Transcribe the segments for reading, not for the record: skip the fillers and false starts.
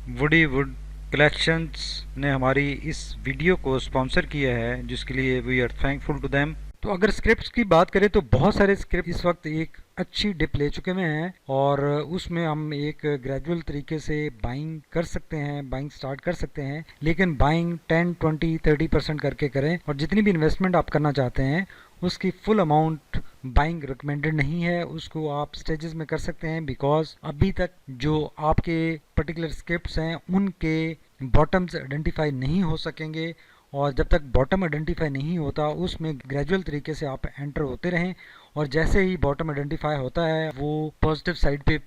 Woody would collections ने हमारी इस वीडियो को स्पॉन्सर किया है, जिसके लिए we are thankful to them. तो अगर स्क्रिप्ट्स की बात करें तो बहुत सारे स्क्रिप्ट इस वक्त एक अच्छी डिप ले चुके हुए हैं और उसमें हम एक ग्रेजुअल तरीके से बाइंग कर सकते हैं, बाइंग स्टार्ट कर सकते हैं, लेकिन बाइंग 10, 20, 30% करके करें। और जितनी भी इन्वेस्टमेंट आप करना चाहते हैं उसकी फुल अमाउंट बाइंग रिकमेंडेड नहीं है, उसको आप स्टेजेस में कर सकते हैं, बिकॉज अभी तक जो आपके पर्टिकुलर स्क्रिप्ट्स हैं उनके बॉटम्स आइडेंटिफाई नहीं हो सकेंगे। और जब तक बॉटम आइडेंटिफाई नहीं होता उसमें ग्रेजुअल तरीके से आप एंटर होते रहें, और जैसे ही बॉटम आइडेंटिफाई होता है वो पॉजिटिव साइड पे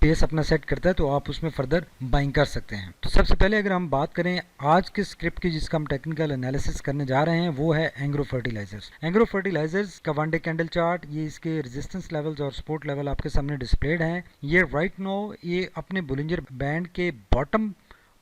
पेस अपना सेट करता है तो आप उसमें फर्दर बाइंग कर सकते हैं। तो सबसे पहले अगर हम बात करें आज के स्क्रिप्ट की जिसका हम टेक्निकल एनालिसिस करने जा रहे हैं वो है एंग्रो फर्टिलाइजर्स। एंग्रो फर्टिलाइजर्स का वन डे कैंडल चार्ट, ये इसके रेजिस्टेंस लेवल्स और सपोर्ट लेवल आपके सामने डिस्प्लेड हैं। ये राइट नो ये अपने बुलिंजर बैंड के बॉटम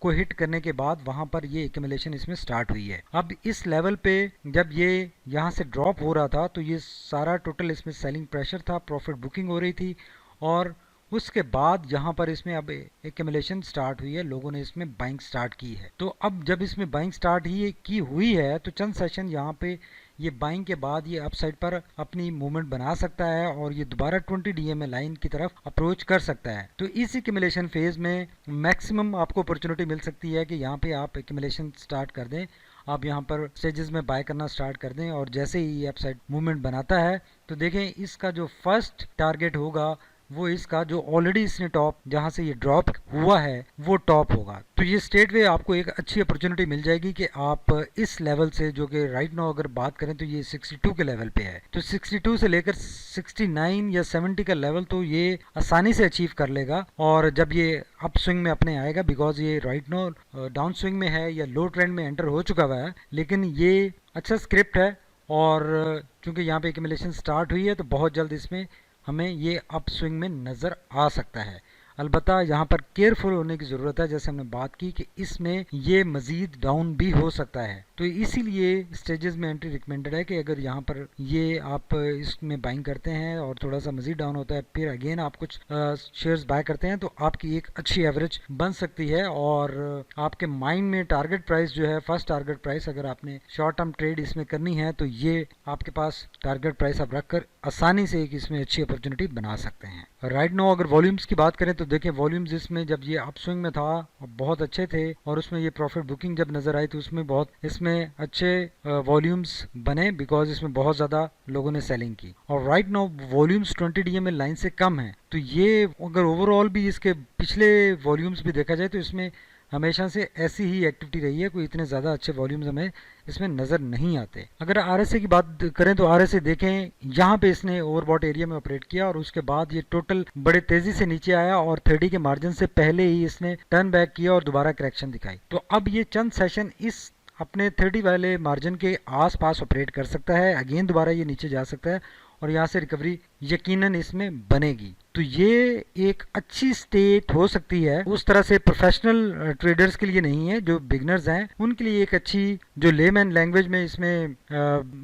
को हिट करने के बाद वहां पर ये एक्यूमुलेशन इसमें स्टार्ट हुई है। अब इस लेवल पे जब ये यहाँ से ड्रॉप हो रहा था तो ये सारा टोटल इसमें सेलिंग प्रेशर था, प्रॉफिट बुकिंग हो रही थी, और उसके बाद यहाँ पर इसमें अब एक्यूमुलेशन स्टार्ट हुई है, लोगों ने इसमें बाइंग स्टार्ट की है। तो अब जब इसमें बाइंग स्टार्ट की हुई है तो चंद सेशन यहाँ पे ये बाइंग के बाद ये अपसाइड पर अपनी मूवमेंट बना सकता है और ये दोबारा 20 डीएमए लाइन की तरफ अप्रोच कर सकता है। तो इस एक्यूमुलेशन फेज में मैक्सिमम आपको अपॉर्चुनिटी मिल सकती है कि यहाँ पे आप एक्यूमुलेशन स्टार्ट कर दें, आप यहाँ पर स्टेजेस में बाय करना स्टार्ट कर दें, और जैसे ही ये अपसाइड मूवमेंट बनाता है तो देखें इसका जो फर्स्ट टारगेट होगा वो इसका जो ऑलरेडी इसने टॉप जहां से ये ड्रॉप हुआ है वो टॉप होगा। तो ये स्ट्रेट वे आपको एक अच्छी अपॉर्चुनिटी मिल जाएगी कि आप इस लेवल से, जो कि राइट नाउ अगर बात करें तो ये 62 के लेवल पे है, तो 62 से लेकर 69 या 70 का लेवल तो ये आसानी से अचीव कर लेगा। और जब ये अप स्विंग में अपने आएगा, बिकॉज ये राइट नाउ डाउन स्विंग में है या लो ट्रेंड में एंटर हो चुका हुआ है, लेकिन ये अच्छा स्क्रिप्ट है और चूंकि यहाँ पे एक्यूमुलेशन स्टार्ट हुई है तो बहुत जल्द इसमें हमें ये अप स्विंग में नज़र आ सकता है। अलबत्ता यहाँ पर केयरफुल होने की ज़रूरत है, जैसे हमने बात की कि इसमें ये मज़ीद डाउन भी हो सकता है, तो इसीलिए स्टेजेस में एंट्री रिकमेंडेड है कि अगर यहाँ पर ये आप इसमें बाइंग करते हैं और थोड़ा सा मज़ीद डाउन होता है फिर अगेन आप कुछ शेयर्स बाय करते हैं तो आपकी एक अच्छी एवरेज बन सकती है। और आपके माइंड में टारगेट प्राइस जो है, फर्स्ट टारगेट प्राइस, अगर आपने शॉर्ट टर्म ट्रेड इसमें करनी है तो ये आपके पास टारगेट प्राइस आप रखकर आसानी से एक इसमें अच्छी अपॉर्चुनिटी बना सकते हैं। राइट नाउ अगर वॉल्यूम्स की बात करें तो देखिए वॉल्यूम्स इसमें जब ये अप स्विंग में था और बहुत अच्छे थे और उसमें ये प्रॉफिट बुकिंग जब नजर आई तो उसमें बहुत इसमें अच्छे वॉल्यूम्स बने, बिकॉज इसमें बहुत ज़्यादा लोगों ने सेलिंग की। और right now volumes 20 DMA line से कम है, तो ये अगर ओवरऑल भी इसके पिछले वॉल्यूम्स भी देखा जाए तो इसमें हमेशा से ऐसी ही एक्टिविटी रही है, कोई इतने ज़्यादा अच्छे वॉल्यूम्स हमें इसमें नज़र नहीं आते। अगर आरएसए की बात करें तो आरएसए देखें यहाँ पे इसने ओवरबॉट एरिया में ऑपरेट किया और उसके बाद ये टोटल बड़े तेज़ी से नीचे आया और 30 के मार्जिन से पहले ही इसने टर्न बैक किया और दोबारा करेक्शन दिखाई। तो अब ये चंद सेशन इस अपने 30 वाले मार्जिन के आसपास ऑपरेट कर सकता है, अगेन दोबारा ये नीचे जा सकता है और यहाँ से रिकवरी यकीनन इसमें बनेगी। तो ये एक अच्छी स्टेट हो सकती है, उस तरह से प्रोफेशनल ट्रेडर्स के लिए नहीं है, जो बिगनर्स हैं उनके लिए एक अच्छी जो लेमैन लैंग्वेज में इसमें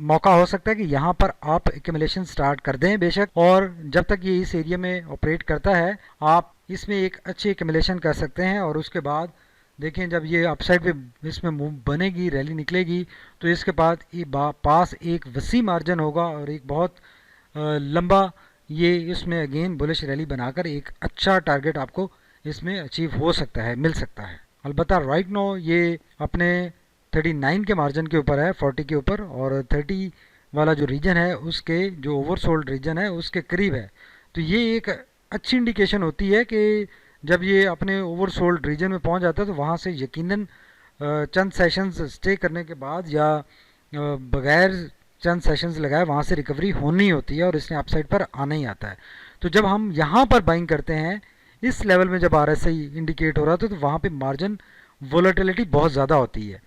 मौका हो सकता है कि यहाँ पर आप एक्यूमुलेशन स्टार्ट कर दें बेशक, और जब तक ये इस एरिया में ऑपरेट करता है आप इसमें एक अच्छी एक्यूमुलेशन कर सकते हैं। और उसके बाद देखें जब ये अपसाइड पे इसमें मूव बनेगी, रैली निकलेगी, तो इसके बाद पास एक वसी मार्जिन होगा और एक बहुत लंबा ये इसमें अगेन बुलिश रैली बनाकर एक अच्छा टारगेट आपको इसमें अचीव हो सकता है, मिल सकता है। अलबत्ता राइट नो ये अपने 39 के मार्जिन के ऊपर है, 40 के ऊपर, और 30 वाला जो रीजन है उसके जो ओवरसोल्ड रीजन है उसके करीब है। तो ये एक अच्छी इंडिकेशन होती है कि जब ये अपने ओवरसोल्ड रीजन में पहुंच जाता है तो वहाँ से यकीनन चंद सेशंस स्टे करने के बाद या बगैर चंद सेशंस लगाए वहाँ से रिकवरी होनी होती है और इसने अपसाइड पर आना ही आता है। तो जब हम यहाँ पर बाइंग करते हैं इस लेवल में, जब आरएसआई इंडिकेट हो रहा था तो वहाँ पे मार्जिन वोलेटिलिटी बहुत ज़्यादा होती है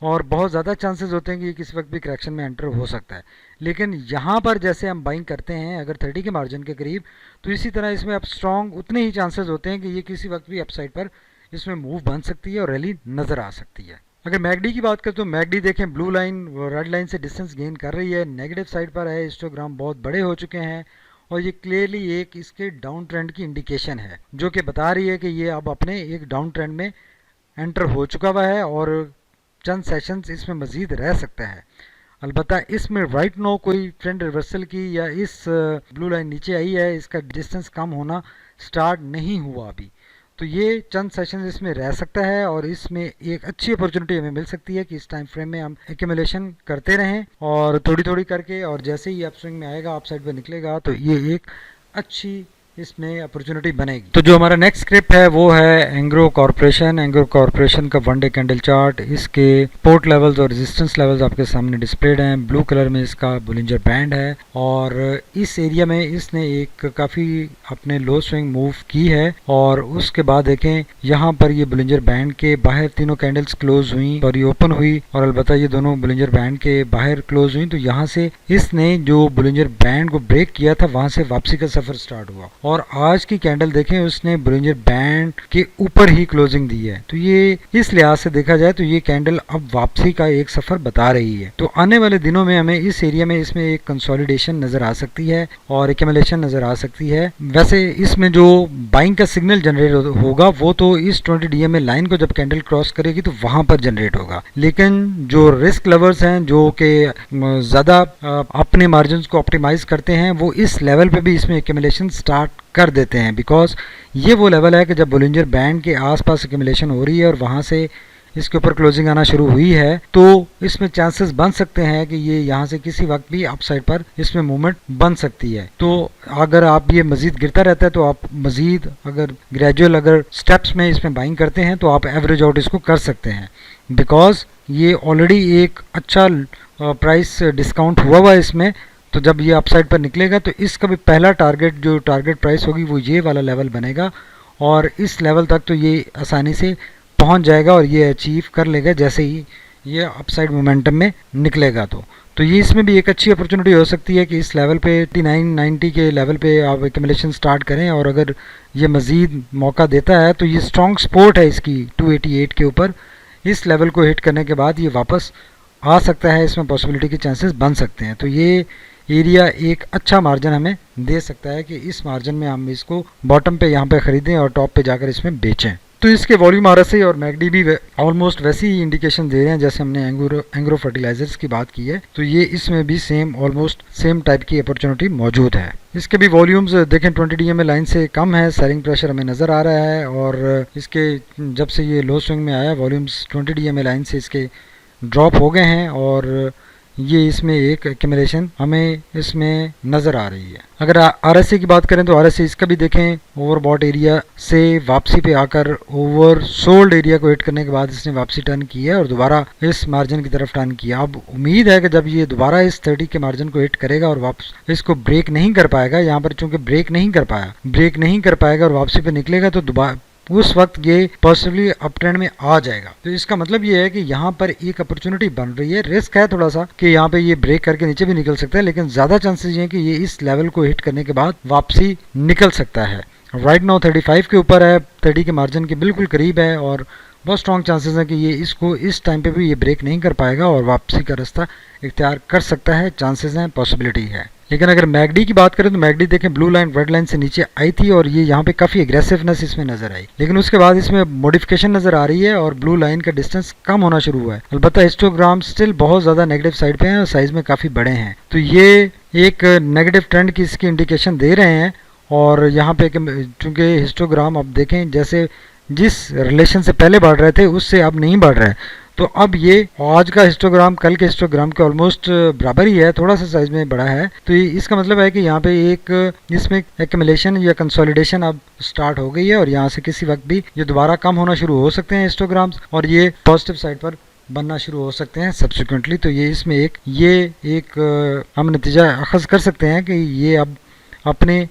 और बहुत ज़्यादा चांसेस होते हैं कि ये किसी वक्त भी करेक्शन में एंटर हो सकता है। लेकिन यहाँ पर जैसे हम बाइंग करते हैं अगर 30 के मार्जिन के करीब, तो इसी तरह इसमें अब स्ट्रॉन्ग उतने ही चांसेस होते हैं कि ये किसी वक्त भी अपसाइड पर इसमें मूव बन सकती है और रैली नज़र आ सकती है। अगर मैगडी की बात करें तो मैगडी देखें ब्लू लाइन रेड लाइन से डिस्टेंस गेन कर रही है, नेगेटिव साइड पर है, हिस्टोग्राम बहुत बड़े हो चुके हैं और ये क्लियरली एक इसके डाउन ट्रेंड की इंडिकेशन है, जो कि बता रही है कि ये अब अपने एक डाउन ट्रेंड में एंटर हो चुका हुआ है और चंद सेशंस इसमें मजीद रह सकता है। अलबत्ता इसमें राइट नो कोई ट्रेंड रिवर्सल की या इस ब्लू लाइन नीचे आई है, इसका डिस्टेंस कम होना स्टार्ट नहीं हुआ अभी, तो ये चंद सेशन इसमें रह सकता है और इसमें एक अच्छी अपॉर्चुनिटी हमें मिल सकती है कि इस टाइम फ्रेम में हम एक्यूमुलेशन करते रहें और थोड़ी थोड़ी करके, और जैसे ही अपस्विंग में आएगा, अप साइड पर निकलेगा, तो ये एक अच्छी इसमें अपॉर्चुनिटी बनेगी। तो जो हमारा नेक्स्ट स्क्रिप्ट है वो है एंग्रो कॉर्पोरेशन। एंग्रो कॉर्पोरेशन का वन डे कैंडल चार्ट, इसके सपोर्ट लेवल्स और रेजिस्टेंस लेवल्स आपके सामने डिस्प्लेड हैं। ब्लू कलर में इसका बोलिंजर बैंड है और इस एरिया में इसने एक काफ़ी अपने लो स्विंग मूव की है और उसके बाद देखें यहाँ पर ये बोलिंजर बैंड के बाहर तीनों कैंडल्स क्लोज हुई और ये ओपन हुई और अलबत्ता ये दोनों बोलिंजर बैंड के बाहर क्लोज हुई। तो यहाँ से इसने जो बोलिंजर बैंड को ब्रेक किया था वहां से वापसी का सफर स्टार्ट हुआ और आज की कैंडल देखें उसने बोलिंजर बैंड के ऊपर ही क्लोजिंग दी है। तो ये इस लिहाज से देखा जाए तो ये कैंडल अब वापसी का एक सफर बता रही है। तो आने वाले दिनों में हमें इस एरिया में इसमें एक कंसोलिडेशन नजर आ सकती है और एक्यूमुलेशन नजर आ सकती है। वैसे इसमें जो बाइंग का सिग्नल जनरेट होगा वो तो इस 20 DMA लाइन को जब कैंडल क्रॉस करेगी तो वहां पर जनरेट होगा, लेकिन जो रिस्क लवर्स हैं जो कि ज्यादा अपने मार्जिन को ऑप्टिमाइज करते हैं वो इस लेवल पे भी इसमें एक्यूमुलेशन स्टार्ट कर देते हैं, बिकॉज ये वो लेवल है कि जब बोलिंजर बैंड के आसपास एक्यूमुलेशन हो रही है और वहां से इसके ऊपर क्लोजिंग आना शुरू हुई है तो इसमें चांसेस बन सकते हैं कि ये यहाँ से किसी वक्त भी अपसाइड पर इसमें मूवमेंट बन सकती है। तो अगर आप ये मजीद गिरता रहता है तो आप मजीद अगर ग्रेजुअल अगर स्टेप्स में इसमें बाइंग करते हैं तो आप एवरेज आउट इसको कर सकते हैं, बिकॉज ये ऑलरेडी एक अच्छा प्राइस डिस्काउंट हुआ है इसमें। तो जब ये अपसाइड पर निकलेगा तो इसका भी पहला टारगेट जो टारगेट प्राइस होगी वो ये वाला लेवल बनेगा और इस लेवल तक तो ये आसानी से पहुंच जाएगा और ये अचीव कर लेगा जैसे ही ये अपसाइड मोमेंटम में निकलेगा। तो ये इसमें भी एक अच्छी अपॉर्चुनिटी हो सकती है कि इस लेवल पे 89-90 के लेवल पे आप एक्यूमुलेशन स्टार्ट करें और अगर ये मज़ीद मौका देता है तो ये स्ट्रॉन्ग सपोर्ट है इसकी 288 के ऊपर। इस लेवल को हिट करने के बाद ये वापस आ सकता है, इसमें पॉसिबिलिटी के चांसेस बन सकते हैं। तो ये एरिया एक अच्छा मार्जिन हमें दे सकता है कि इस मार्जिन में हम इसको बॉटम पे यहाँ पे ख़रीदें और टॉप पे जाकर इसमें बेचें। तो इसके वॉल्यूम RSI और मैकडी भी ऑलमोस्ट वैसी ही इंडिकेशन दे रहे हैं जैसे हमने एंग्रो फर्टिलाइजर्स की बात की है। तो ये इसमें भी ऑलमोस्ट सेम टाइप की अपॉर्चुनिटी मौजूद है। इसके भी वॉल्यूम्स देखें 20 DMA लाइन से कम है, सेलिंग प्रेशर हमें नज़र आ रहा है और इसके जब से ये लो स्विंग में आया वॉल्यूम्स 20 DMA लाइन से इसके ड्रॉप हो गए हैं और ये इसमें एक एक्यूमुलेशन हमें इसमें नज़र आ रही है। अगर RSI की बात करें तो RSI इसका भी देखें ओवरबॉट एरिया से वापसी पे आकर ओवर सोल्ड एरिया को हिट करने के बाद इसने वापसी टर्न की है और दोबारा इस मार्जिन की तरफ टर्न किया। अब उम्मीद है कि जब ये दोबारा इस 30 के मार्जिन को हिट करेगा और वापस इसको ब्रेक नहीं कर पाएगा, यहाँ पर चूंकि ब्रेक नहीं कर पाएगा और वापसी पे निकलेगा तो दोबारा उस वक्त ये पॉसिबली अप ट्रेंड में आ जाएगा। तो इसका मतलब ये है कि यहाँ पर एक अपॉर्चुनिटी बन रही है। रिस्क है थोड़ा सा कि यहाँ पे ये ब्रेक करके नीचे भी निकल सकता है, लेकिन ज्यादा चांसेस ये हैं कि ये इस लेवल को हिट करने के बाद वापसी निकल सकता है। राइट नाउ 35 के ऊपर है, 30 के मार्जिन के बिल्कुल करीब है और बहुत स्ट्रॉन्ग चांसेस है कि ये इसको इस टाइम पे भी ये ब्रेक नहीं कर पाएगा और वापसी का रास्ता इख्तियार कर सकता है। चांसेस हैं, पॉसिबिलिटी है। लेकिन अगर मैकडी की बात करें तो मैकडी देखें ब्लू लाइन रेड लाइन से नीचे आई थी और ये यहाँ पे काफ़ी एग्रेसिवनेस इसमें नजर आई, लेकिन उसके बाद इसमें मॉडिफिकेशन नजर आ रही है और ब्लू लाइन का डिस्टेंस कम होना शुरू हुआ है। अलबत्ता हिस्टोग्राम स्टिल बहुत ज़्यादा नेगेटिव साइड पे हैं और साइज में काफ़ी बड़े हैं। तो ये एक नेगेटिव ट्रेंड की इसकी इंडिकेशन दे रहे हैं और यहाँ पे चूँकि हिस्टोग्राम अब देखें जैसे जिस रिलेशन से पहले बढ़ रहे थे उससे अब नहीं बढ़ रहे, तो अब ये आज का हिस्टोग्राम कल के हिस्टोग्राम के ऑलमोस्ट बराबर ही है, थोड़ा सा साइज में बड़ा है। तो इसका मतलब है कि यहाँ पे एक इसमें एक्यूमुलेशन या कंसोलिडेशन अब स्टार्ट हो गई है और यहाँ से किसी वक्त भी ये दोबारा कम होना शुरू हो सकते हैं हिस्टोग्राम्स और ये पॉजिटिव साइड पर बनना शुरू हो सकते हैं सब्सिक्वेंटली। तो ये इसमें एक हम नतीजा अखज़ कर सकते हैं कि ये अब अपने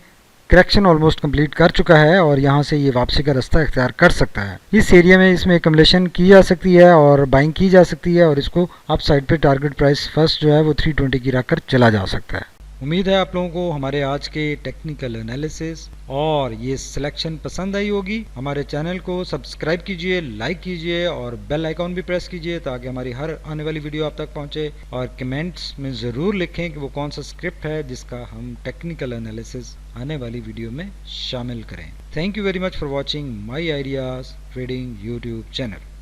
करेक्शन ऑलमोस्ट कंप्लीट कर चुका है और यहाँ से ये वापसी का रास्ता इख्तियार कर सकता है। इस एरिया में इसमें एक्यूमुलेशन की जा सकती है और बाइंग की जा सकती है और इसको अप साइड पे टारगेट प्राइस फर्स्ट जो है वो 320 की रखकर चला जा सकता है। उम्मीद है आप लोगों को हमारे आज के टेक्निकल एनालिसिस और ये सिलेक्शन पसंद आई होगी। हमारे चैनल को सब्सक्राइब कीजिए, लाइक कीजिए और बेल आइकॉन भी प्रेस कीजिए ताकि हमारी हर आने वाली वीडियो आप तक पहुंचे। और कमेंट्स में ज़रूर लिखें कि वो कौन सा स्क्रिप्ट है जिसका हम टेक्निकल एनालिसिस आने वाली वीडियो में शामिल करें। Thank you very much for watching my ideas trading YouTube channel.